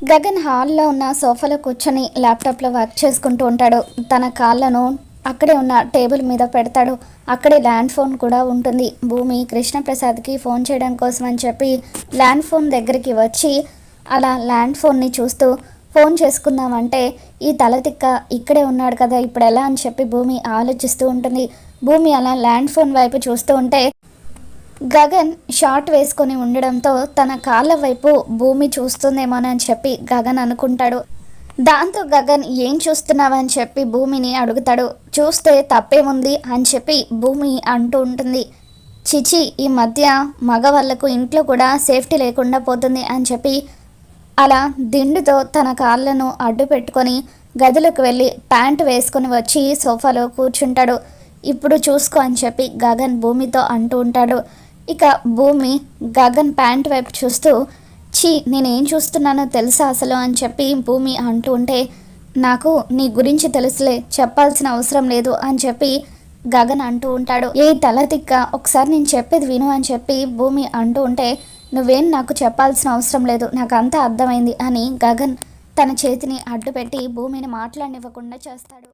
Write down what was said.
గగన్ హాల్లో ఉన్న సోఫాలో కూర్చొని ల్యాప్టాప్లో వర్క్ చేసుకుంటూ ఉంటాడు. తన కాళ్ళను అక్కడే ఉన్న టేబుల్ మీద పెడతాడు. అక్కడే ల్యాండ్ ఫోన్ కూడా ఉంటుంది. భూమి కృష్ణప్రసాద్కి ఫోన్ చేయడం కోసం అని చెప్పి ల్యాండ్ ఫోన్ దగ్గరికి వచ్చి అలా ల్యాండ్ ఫోన్ని చూస్తూ ఫోన్ చేసుకుందామంటే ఈ తలతిక్క ఇక్కడే ఉన్నాడు కదా, ఇప్పుడు ఎలా అని చెప్పి భూమి ఆలోచిస్తూ ఉంటుంది. భూమి అలా ల్యాండ్ ఫోన్ వైపు చూస్తూ ఉంటే గగన్ షార్ట్ వేసుకొని ఉండడంతో తన కాళ్ళ వైపు భూమి చూస్తుందేమోనని చెప్పి గగన్ అనుకుంటాడు. దాంతో గగన్ ఏం చూస్తున్నావని చెప్పి భూమిని అడుగుతాడు. చూస్తే తప్పేముంది అని చెప్పి భూమి అంటూ ఉంటుంది. చిచి, ఈ మధ్య మగవాళ్లకు ఇంట్లో కూడా సేఫ్టీ లేకుండా పోతుంది అని చెప్పి అలా దిండుతో తన కాళ్ళను అడ్డు పెట్టుకొని గదిలోకి వెళ్ళి ప్యాంటు వేసుకొని వచ్చి సోఫాలో కూర్చుంటాడు. ఇప్పుడు చూసుకో అని చెప్పి గగన్ భూమితో అంటూ ఉంటాడు. ఇక భూమి గగన్ ప్యాంట్ వైపు చూస్తూ ఛీ, నేనేం చూస్తున్నానో తెలుసా అసలు అని చెప్పి భూమి అంటూ ఉంటే నాకు నీ గురించి తెలుసులే, చెప్పాల్సిన అవసరం లేదు అని చెప్పి గగన్ అంటూ ఉంటాడు. ఏ తల తిక్క, ఒకసారి నేను చెప్పేది విను అని చెప్పి భూమి అంటూ ఉంటే నువ్వేం నాకు చెప్పాల్సిన అవసరం లేదు, నాకు అంతా అర్థమైంది అని గగన్ తన చేతిని అడ్డుపెట్టి భూమిని మాట్లాడనివ్వకుండా చేస్తాడు.